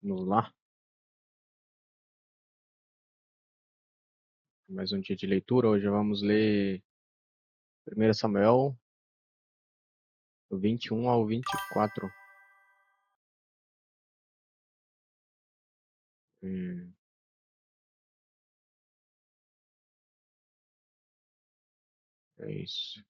Vamos lá. Mais um dia de leitura. Hoje vamos ler 1 Samuel, do 21 ao 24. Hum, é isso.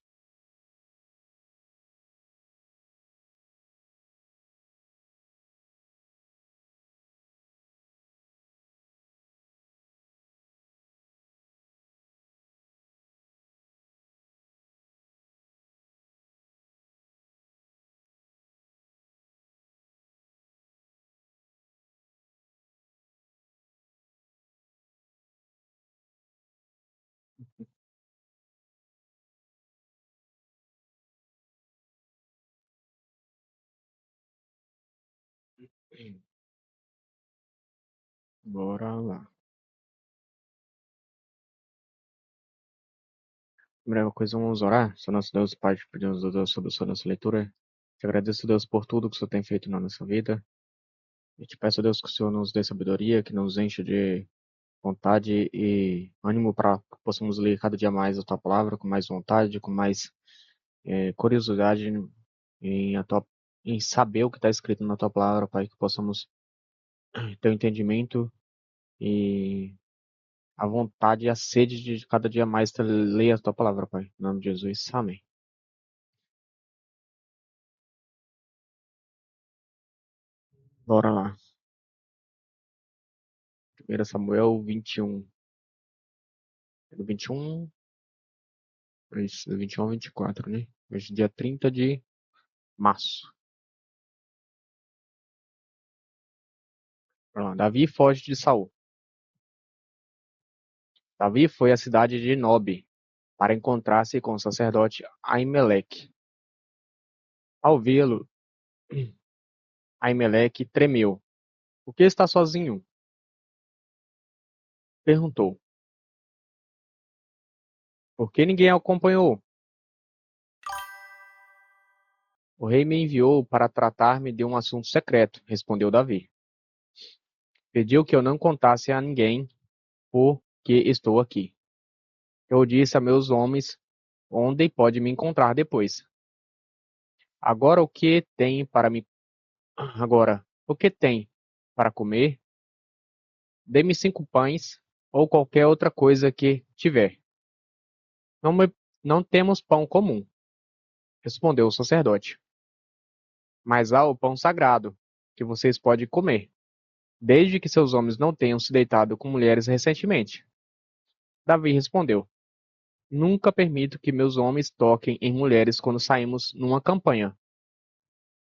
Bora lá. Primeira coisa, vamos orar. Senhor nosso Deus, Pai, te pedimos, ó Deus, sobre a nossa leitura. Te agradeço, Deus, por tudo que o Senhor tem feito na nossa vida. E te peço, Deus, que o Senhor nos dê sabedoria, que nos encha de vontade e ânimo para que possamos ler cada dia mais a Tua palavra, com mais vontade, com mais curiosidade em, em saber o que está escrito na Tua palavra, Pai, que possamos ter o entendimento e a vontade e a sede de cada dia mais ler a tua palavra, Pai. Em nome de Jesus, amém. Bora lá. 1 Samuel 21. É do 21, isso, do 21 ao 24, né? Hoje é dia 30 de março. Bora lá. Davi foge de Saul. Davi foi à cidade de Nob para encontrar-se com o sacerdote Aimeleque. Ao vê-lo, Aimeleque tremeu. Por que está sozinho? Perguntou. Por que ninguém o acompanhou? O rei me enviou para tratar-me de um assunto secreto, respondeu Davi. Pediu que eu não contasse a ninguém por que estou aqui. Eu disse a meus homens onde pode me encontrar depois. Agora o que tem para me Agora, o que tem para comer? Dê-me 5 pães ou qualquer outra coisa que tiver. Não, não temos pão comum, respondeu o sacerdote. Mas há o pão sagrado, que vocês podem comer, desde que seus homens não tenham se deitado com mulheres recentemente. Davi respondeu: Nunca permito que meus homens toquem em mulheres quando saímos numa campanha.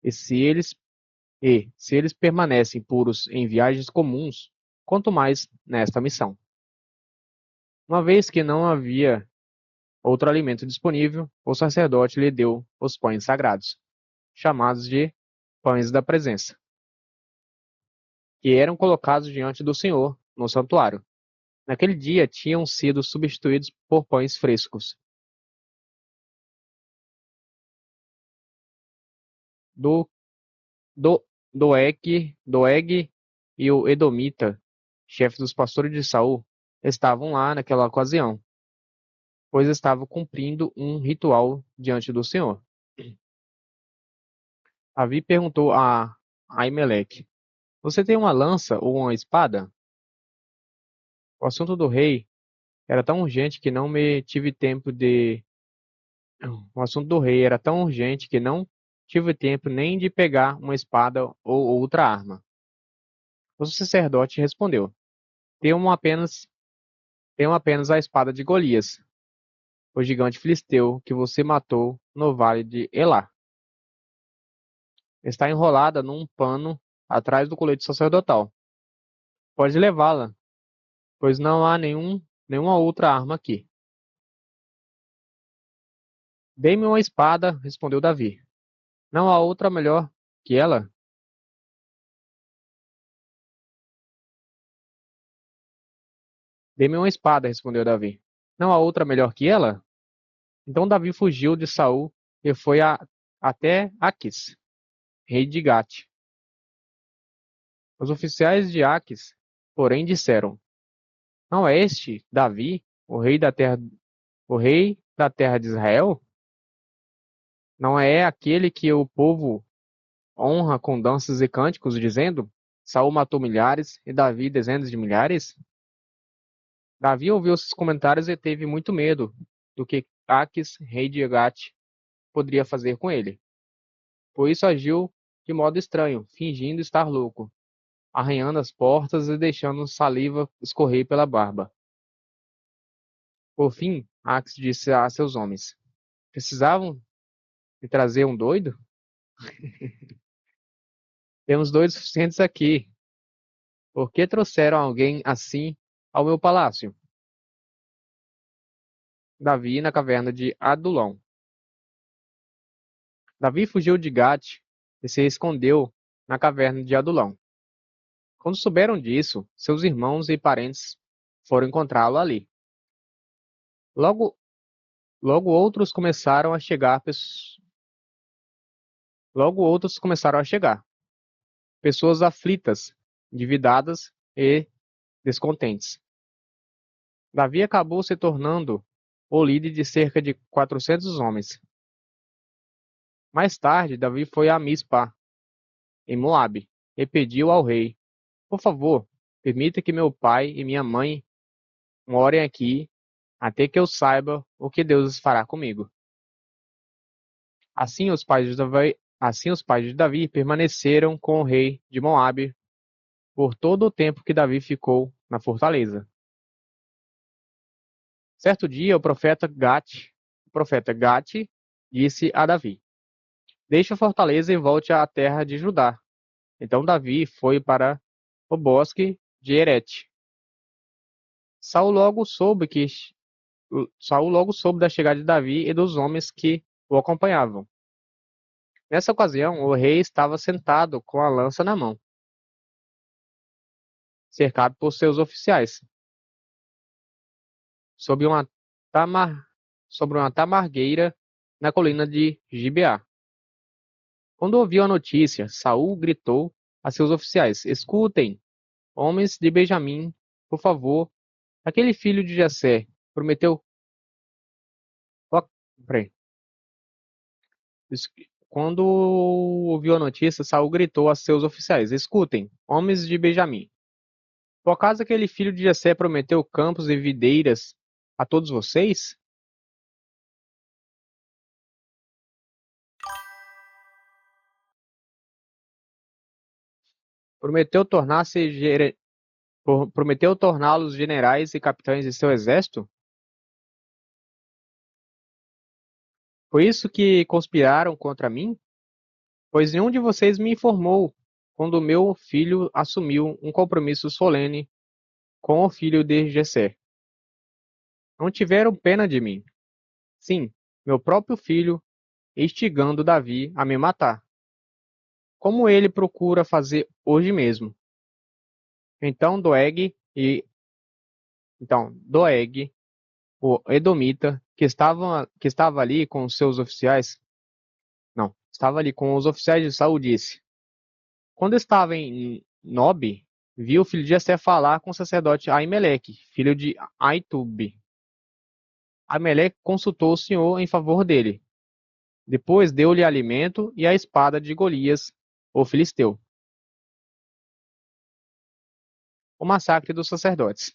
E se eles permanecem puros em viagens comuns, quanto mais nesta missão. Uma vez que não havia outro alimento disponível, o sacerdote lhe deu os pães sagrados, chamados de pães da presença, que eram colocados diante do Senhor no santuário. Naquele dia tinham sido substituídos por pães frescos. Do, do, Doeg e o Edomita, chefe dos pastores de Saul, estavam lá naquela ocasião, pois estavam cumprindo um ritual diante do Senhor. Davi perguntou a Aimeleque: Você tem uma lança ou uma espada? O assunto do rei era tão urgente que não me tive tempo de. O assunto do rei era tão urgente que não tive tempo nem de pegar uma espada ou outra arma. O sacerdote respondeu: Tenho apenas, tenho apenas a espada de Golias, o gigante filisteu que você matou no vale de Elá. Está enrolada num pano atrás do colete sacerdotal. Pode levá-la, pois não há nenhuma outra arma aqui. Dê-me uma espada, respondeu Davi. Não há outra melhor que ela? Dê-me uma espada, respondeu Davi. Não há outra melhor que ela? Então Davi fugiu de Saul e foi até Aquis, rei de Gate. Os oficiais de Aques, porém, disseram: Não é este Davi, o rei da terra de Israel? Não é aquele que o povo honra com danças e cânticos, dizendo: Saul matou milhares e Davi dezenas de milhares? Davi ouviu esses comentários e teve muito medo do que Aques, rei de Gate, poderia fazer com ele. Por isso agiu de modo estranho, fingindo estar louco, arranhando as portas e deixando saliva escorrer pela barba. Por fim, Aques disse a seus homens: Precisavam de trazer um doido? Temos doidos suficientes aqui. Por que trouxeram alguém assim ao meu palácio? Davi na caverna de Adulão. Davi fugiu de Gate e se escondeu na caverna de Adulão. Quando souberam disso, seus irmãos e parentes foram encontrá-lo ali. Logo, logo outros começaram a chegar, logo outros começaram a chegar, pessoas aflitas, endividadas e descontentes. Davi acabou se tornando o líder de cerca de 400 homens. Mais tarde, Davi foi a Mispa, em Moabe, e pediu ao rei: Por favor, permita que meu pai e minha mãe morem aqui até que eu saiba o que Deus fará comigo. Assim os pais de Davi permaneceram com o rei de Moabe por todo o tempo que Davi ficou na fortaleza. Certo dia, o profeta Gate disse a Davi: Deixe a fortaleza e volte à terra de Judá. Então Davi foi para o bosque de Herete. Saul logo soube que Saul logo soube da chegada de Davi e dos homens que o acompanhavam. Nessa ocasião, o rei estava sentado com a lança na mão, cercado por seus oficiais, sob uma, tamar, sobre uma tamargueira na colina de Gibeá. Quando ouviu a notícia, Saul gritou a seus oficiais: Escutem, homens de Benjamim, por favor, aquele filho de Jessé prometeu. Peraí. Quando ouviu a notícia, Saul gritou a seus oficiais: Escutem, homens de Benjamim. Por acaso aquele filho de Jessé prometeu campos e videiras a todos vocês? Prometeu prometeu torná-los generais e capitães de seu exército? Foi isso que conspiraram contra mim? Pois nenhum de vocês me informou quando meu filho assumiu um compromisso solene com o filho de Jessé. Não tiveram pena de mim. Sim, meu próprio filho, instigando Davi a me matar, como ele procura fazer hoje mesmo. Então Doeg, o Edomita, que estava ali com os seus oficiais, não, estava ali com os oficiais de Saul, disse: Quando estava em Nob, viu o filho de Jessé falar com o sacerdote Aimeleque, filho de Aitube. Aimeleque consultou o Senhor em favor dele. Depois deu-lhe alimento e a espada de Golias, o filisteu. O massacre dos sacerdotes.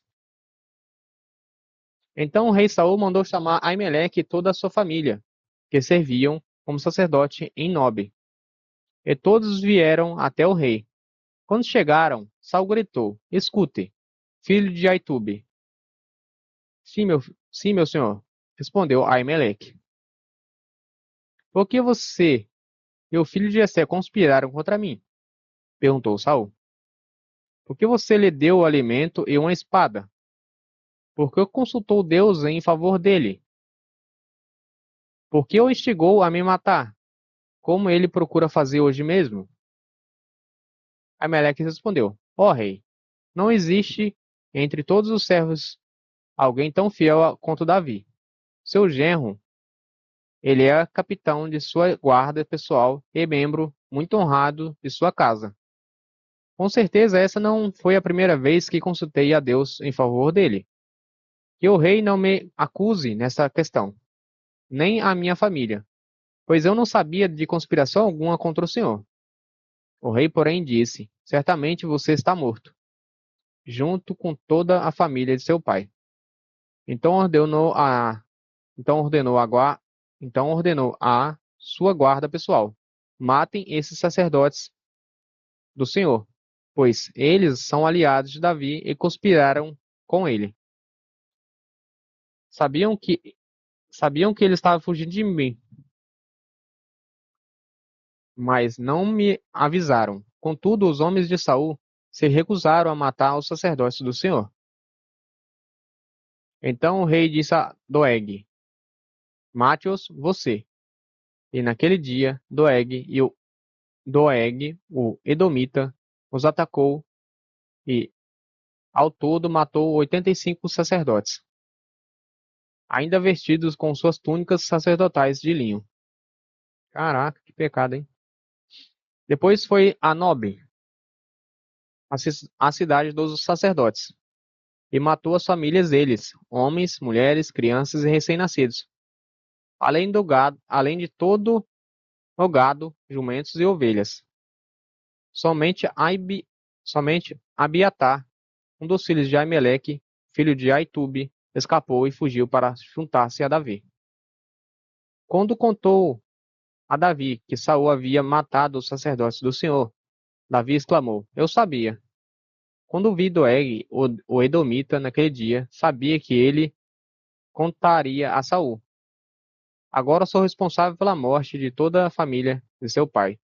Então o rei Saul mandou chamar Aimeleque e toda a sua família, que serviam como sacerdote em Nob. E todos vieram até o rei. Quando chegaram, Saul gritou: Escute, filho de Aitube. Sim, meu senhor, respondeu Aimeleque. Por que você e o filho de Jessé conspiraram contra mim? Perguntou Saul. Por que você lhe deu o alimento e uma espada? Por que consultou Deus em favor dele? Por que o instigou a me matar, como ele procura fazer hoje mesmo? Aimeleque respondeu: Ó rei, não existe entre todos os servos alguém tão fiel quanto Davi. Seu genro, ele é capitão de sua guarda pessoal e membro muito honrado de sua casa. Com certeza essa não foi a primeira vez que consultei a Deus em favor dele. Que o rei não me acuse nessa questão, nem a minha família, pois eu não sabia de conspiração alguma contra o senhor. O rei, porém, disse: Certamente você está morto, junto com toda a família de seu pai. Então ordenou a, então ordenou a, gua- então ordenou a sua guarda pessoal: Matem esses sacerdotes do Senhor, pois eles são aliados de Davi e conspiraram com ele. Sabiam que sabiam que ele estava fugindo de mim, mas não me avisaram. Contudo, os homens de Saul se recusaram a matar os sacerdotes do Senhor. Então o rei disse a Doeg: Mate-os você. E naquele dia, Doeg, o Edomita, os atacou e, ao todo, matou 85 sacerdotes, ainda vestidos com suas túnicas sacerdotais de linho. Caraca, que pecado, hein? Depois foi a Nobe, a cidade dos sacerdotes, e matou as famílias deles, homens, mulheres, crianças e recém-nascidos, além de todo o gado, jumentos e ovelhas. Somente, somente Abiatar, um dos filhos de Aimeleque, filho de Aitube, escapou e fugiu para juntar-se a Davi. Quando contou a Davi que Saul havia matado os sacerdotes do Senhor, Davi exclamou: Eu sabia. Quando vi Doeg, o Edomita, naquele dia, sabia que ele contaria a Saul. Agora sou responsável pela morte de toda a família de seu pai.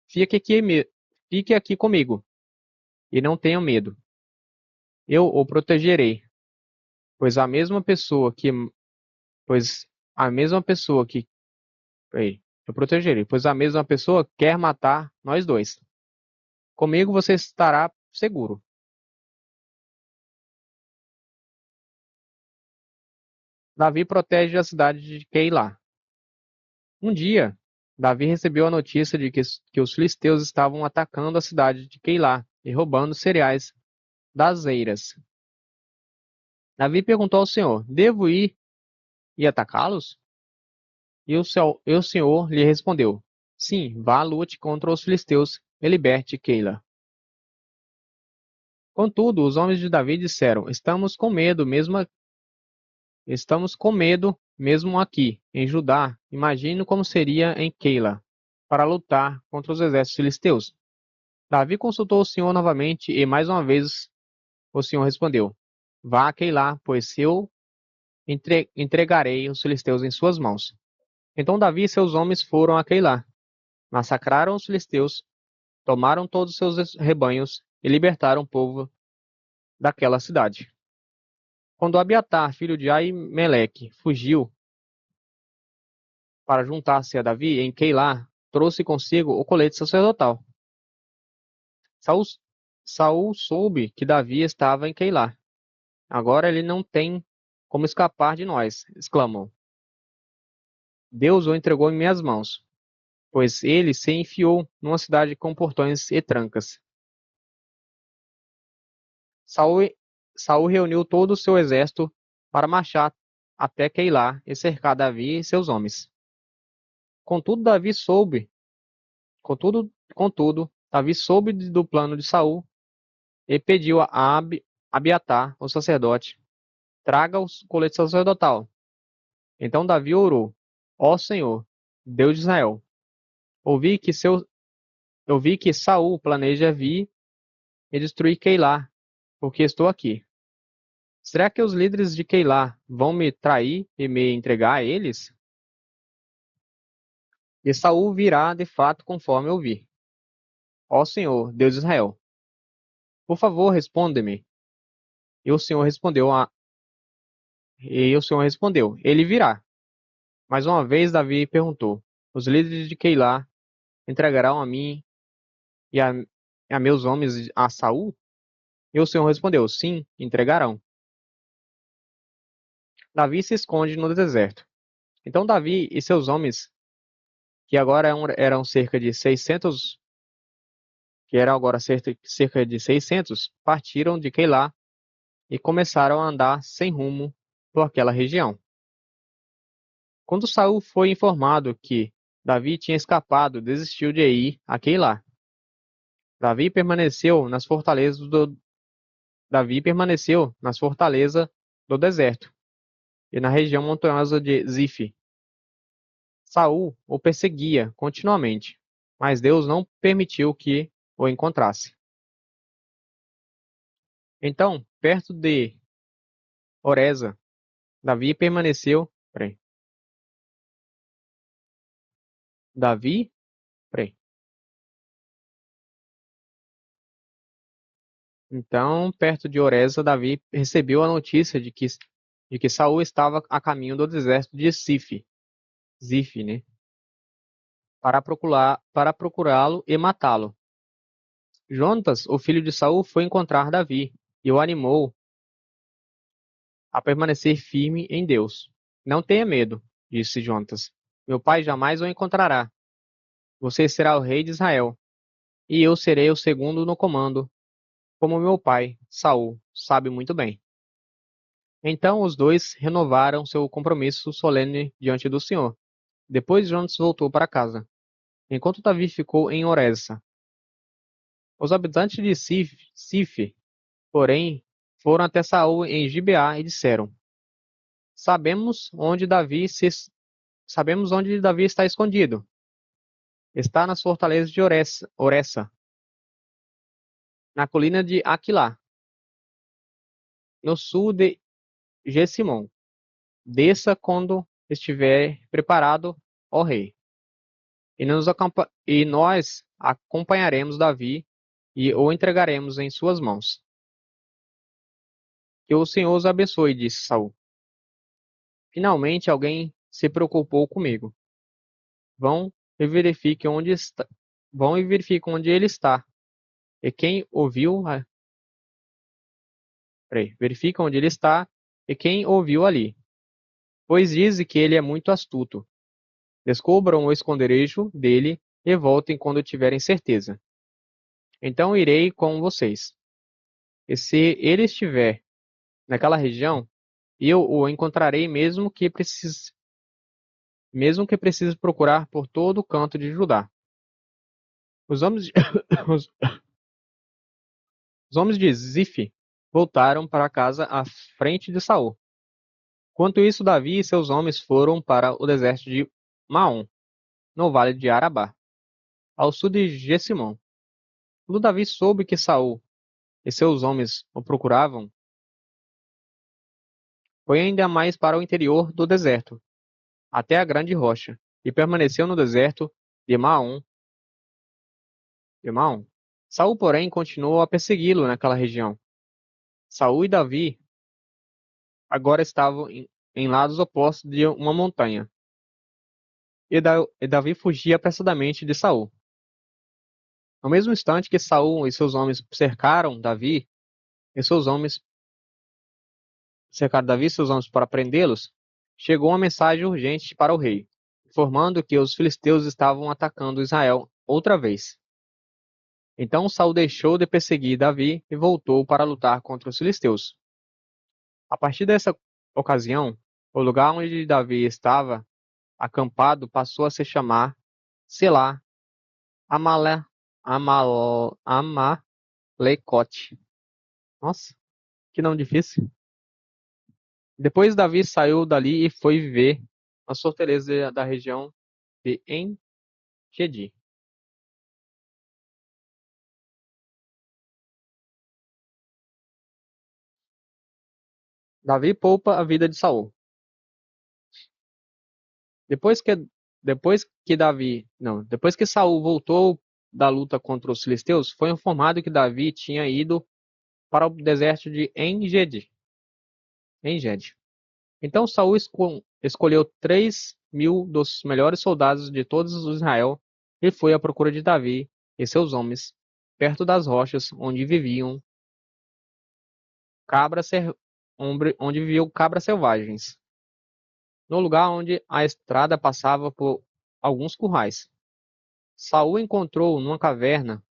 Fique aqui, fique aqui comigo e não tenha medo. Eu o protegerei, pois a mesma pessoa que, pois a mesma pessoa que, ei, eu protegerei, pois a mesma pessoa quer matar nós dois. Comigo você estará seguro. Davi protege a cidade de Keilá. Um dia, Davi recebeu a notícia de que os filisteus estavam atacando a cidade de Keilá e roubando cereais das eiras. Davi perguntou ao Senhor: Devo ir e atacá-los? E o Senhor lhe respondeu: Sim, vá, lute contra os filisteus e liberte Keila. Contudo, os homens de Davi disseram: Estamos com medo mesmo aqui, em Judá. Imagino como seria em Keila, para lutar contra os exércitos filisteus. Davi consultou o Senhor novamente e mais uma vez o Senhor respondeu: Vá a Keilá, pois eu entregarei os filisteus em suas mãos. Então Davi e seus homens foram a Keilá, massacraram os filisteus, tomaram todos os seus rebanhos e libertaram o povo daquela cidade. Quando Abiatar, filho de Aimeleque, fugiu para juntar-se a Davi em Keilá, trouxe consigo o colete sacerdotal. Saul, Saul soube que Davi estava em Keilá. Agora ele não tem como escapar de nós, exclamou. Deus o entregou em minhas mãos, pois ele se enfiou numa cidade com portões e trancas. Saul, Saul reuniu todo o seu exército para marchar até Keilá e cercar Davi e seus homens. Contudo, Davi soube, Davi soube do plano de Saul e pediu a Abiatar, o sacerdote, traga o colete sacerdotal. Então Davi orou: Ó Senhor, Deus de Israel, ouvi que seu, eu vi que Saul planeja vir e destruir Keilá, porque estou aqui. Será que os líderes de Keilá vão me trair e me entregar a eles? E Saul virá de fato conforme eu vi. Ó Senhor, Deus de Israel, por favor, responde-me. E o Senhor respondeu ele virá. Mais uma vez Davi perguntou: Os líderes de Keilá entregarão a mim e a meus homens a Saul? E o Senhor respondeu: Sim, entregarão. Davi se esconde no deserto. Então Davi e seus homens, que agora eram cerca de 600 que eram agora cerca de 600, partiram de Keilah e começaram a andar sem rumo por aquela região. Quando Saul foi informado que Davi tinha escapado, desistiu de ir a Keilah. Davi permaneceu nas fortalezas do Davi permaneceu nas fortalezas do deserto e na região montanhosa de Zif. Saul o perseguia continuamente, mas Deus não permitiu que o encontrasse. Então, perto de Oreza, Davi permaneceu. Peraí. Davi? Peraí. Então, perto de Oreza, Davi recebeu a notícia de que Saul estava a caminho do deserto de Zif, né? Para procurá-lo e matá-lo. Jonatas, o filho de Saul, foi encontrar Davi e o animou a permanecer firme em Deus. Não tenha medo, disse Jonatas. Meu pai jamais o encontrará. Você será o rei de Israel, e eu serei o segundo no comando, como meu pai, Saul, sabe muito bem. Então os dois renovaram seu compromisso solene diante do Senhor. Depois Jonatas voltou para casa, enquanto Davi ficou em Oressa. Os habitantes de Sif, porém, foram até Saul em Gibeá e disseram: Sabemos onde sabemos onde Davi está escondido. Está nas fortalezas de Oressa, na colina de Aquilá, no sul de Gessimon. Desça quando estiver preparado, ó rei. E nós acompanharemos Davi e o entregaremos em suas mãos. Que o Senhor os abençoe, disse Saul. Finalmente alguém se preocupou comigo. Vão e verifiquem onde está. Vão e verifiquem onde ele está. E quem ouviu, verifica onde ele está e quem ouviu ali. Pois dizem que ele é muito astuto. Descubram o esconderijo dele e voltem quando tiverem certeza. Então irei com vocês. E se ele estiver naquela região, eu o encontrarei mesmo que precise procurar por todo o canto de Judá. Os homens de, os, os homens de Zif voltaram para casa à frente de Saul. Enquanto isso, Davi e seus homens foram para o deserto de Maom, no vale de Arabá, ao sul de Gessimon. Quando Davi soube que Saul e seus homens o procuravam, foi ainda mais para o interior do deserto, até a grande rocha, e permaneceu no deserto de Maom. Saul, porém, continuou a persegui-lo naquela região. Saul e Davi agora estavam em lados opostos de uma montanha, e Davi fugia apressadamente de Saul. No mesmo instante que Saul e seus homens e seus homens cercaram Davi e seus homens para prendê-los, chegou uma mensagem urgente para o rei, informando que os filisteus estavam atacando Israel outra vez. Então Saul deixou de perseguir Davi e voltou para lutar contra os filisteus. A partir dessa ocasião, o lugar onde Davi estava acampado passou a se chamar Selá Amalecote. Nossa, que nome difícil. Depois Davi saiu dali e foi viver nas fortalezas da região de En-Gedi. Davi poupa a vida de Saul. Depois que depois que Saul voltou da luta contra os filisteus, foi informado que Davi tinha ido para o deserto de En-Gedi. Então Saul escolheu 3.000 dos melhores soldados de todos os Israel e foi à procura de Davi e seus homens, perto das rochas cabras, onde viviam cabras selvagens, no lugar onde a estrada passava por alguns currais. Saul encontrou numa caverna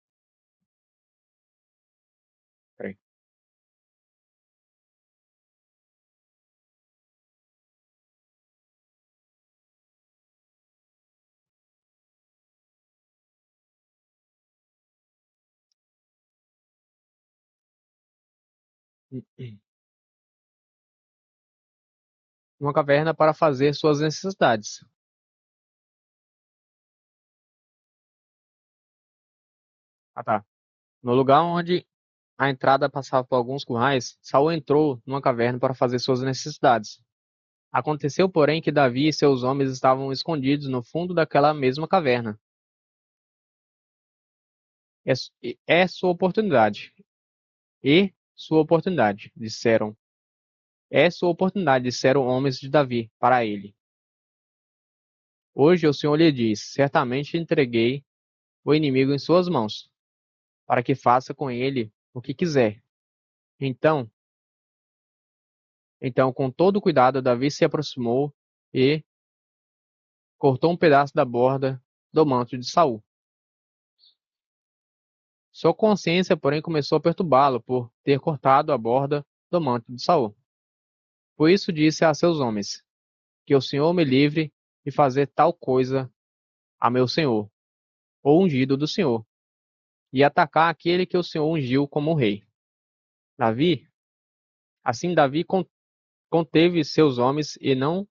Uma caverna para fazer suas necessidades. Ah, tá. No lugar onde a entrada passava por alguns currais, Saul entrou numa caverna para fazer suas necessidades. Aconteceu, porém, que Davi e seus homens estavam escondidos no fundo daquela mesma caverna. É, é sua oportunidade. E sua oportunidade, disseram. É sua oportunidade, disseram homens de Davi para ele. Hoje o Senhor lhe diz: certamente entreguei o inimigo em suas mãos, para que faça com ele o que quiser. Então, então, com todo cuidado, Davi se aproximou e cortou um pedaço da borda do manto de Saul. Sua consciência, porém, começou a perturbá-lo por ter cortado a borda do manto de Saul. Por isso disse a seus homens: que o Senhor me livre de fazer tal coisa a meu senhor, ou ungido do Senhor, e atacar aquele que o Senhor ungiu como rei. Davi, assim Davi conteve seus homens e não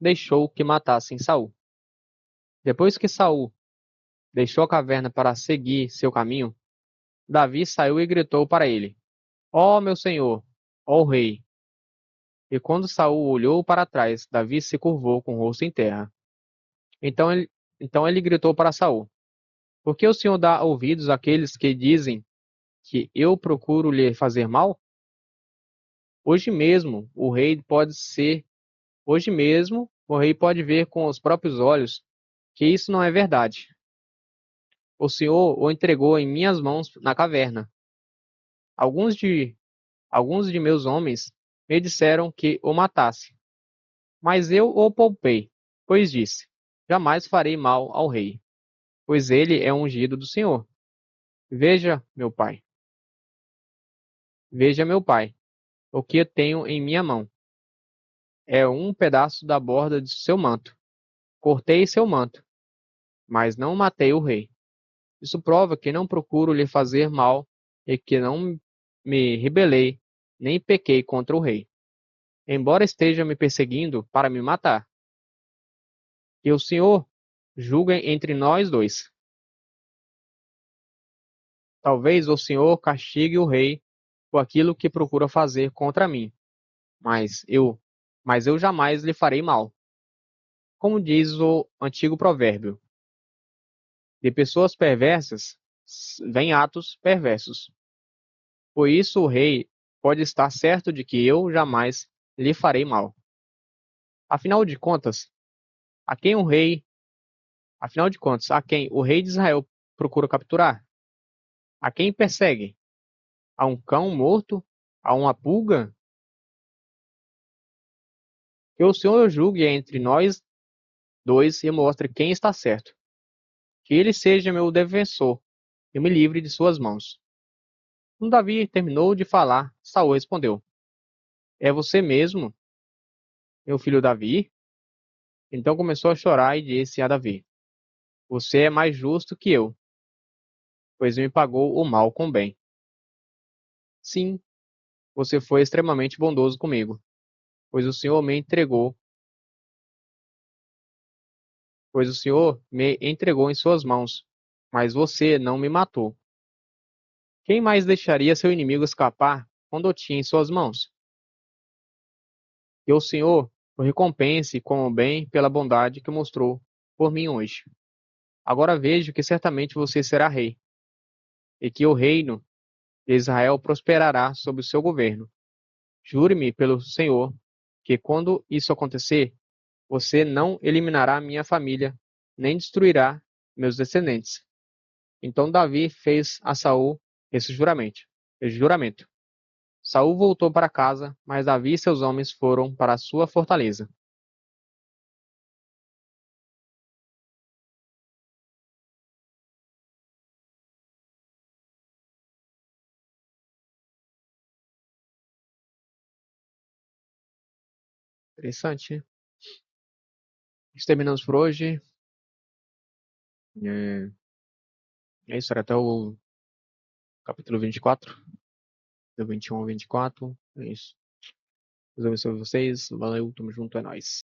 deixou que matassem Saul. Depois que Saul deixou a caverna para seguir seu caminho, Davi saiu e gritou para ele: Ó meu senhor, ó rei. E quando Saul olhou para trás, Davi se curvou com o rosto em terra. Então ele, então ele gritou para Saul: Por que o Senhor dá ouvidos àqueles que dizem que eu procuro lhe fazer mal? Hoje mesmo o rei pode ser, hoje mesmo o rei pode ver com os próprios olhos que isso não é verdade. O Senhor o entregou em minhas mãos na caverna. Alguns de, alguns de meus homens me disseram que o matasse, mas eu o poupei, pois disse: Jamais farei mal ao rei, pois ele é ungido do Senhor. Veja, meu pai, veja, meu pai, o que eu tenho em minha mão. É um pedaço da borda de seu manto. Cortei seu manto, mas não matei o rei. Isso prova que não procuro lhe fazer mal e que não me rebelei, nem pequei contra o rei, embora esteja me perseguindo para me matar. Que o Senhor julgue entre nós dois. Talvez o Senhor castigue o rei por aquilo que procura fazer contra mim, mas eu, mas eu jamais lhe farei mal. Como diz o antigo provérbio, de pessoas perversas vêm atos perversos. Por isso o rei pode estar certo de que eu jamais lhe farei mal. Afinal de contas, a quem o rei, afinal de contas, a quem o rei de Israel procura capturar? A quem persegue? A um cão morto? A uma pulga? Que o Senhor julgue entre nós dois e mostre quem está certo. Que ele seja meu defensor e me livre de suas mãos. Quando Davi terminou de falar, Saul respondeu: É você mesmo, meu filho Davi? Então começou a chorar e disse a Davi: Você é mais justo que eu, pois me pagou o mal com bem. Sim, você foi extremamente bondoso comigo, pois o Senhor me entregou, pois o Senhor me entregou em suas mãos, mas você não me matou. Quem mais deixaria seu inimigo escapar quando o tinha em suas mãos? Que o Senhor o recompense com o bem pela bondade que mostrou por mim hoje. Agora vejo que certamente você será rei, e que o reino de Israel prosperará sob o seu governo. Jure-me pelo Senhor que quando isso acontecer, você não eliminará minha família, nem destruirá meus descendentes. Então Davi fez a Saul esse juramento. Saul voltou para casa, mas Davi e seus homens foram para a sua fortaleza. Interessante, né? Terminamos por hoje. É isso, era até o capítulo 24. do 21 ao 24. É isso. Deus abençoe vocês. Valeu, tamo junto, é nóis.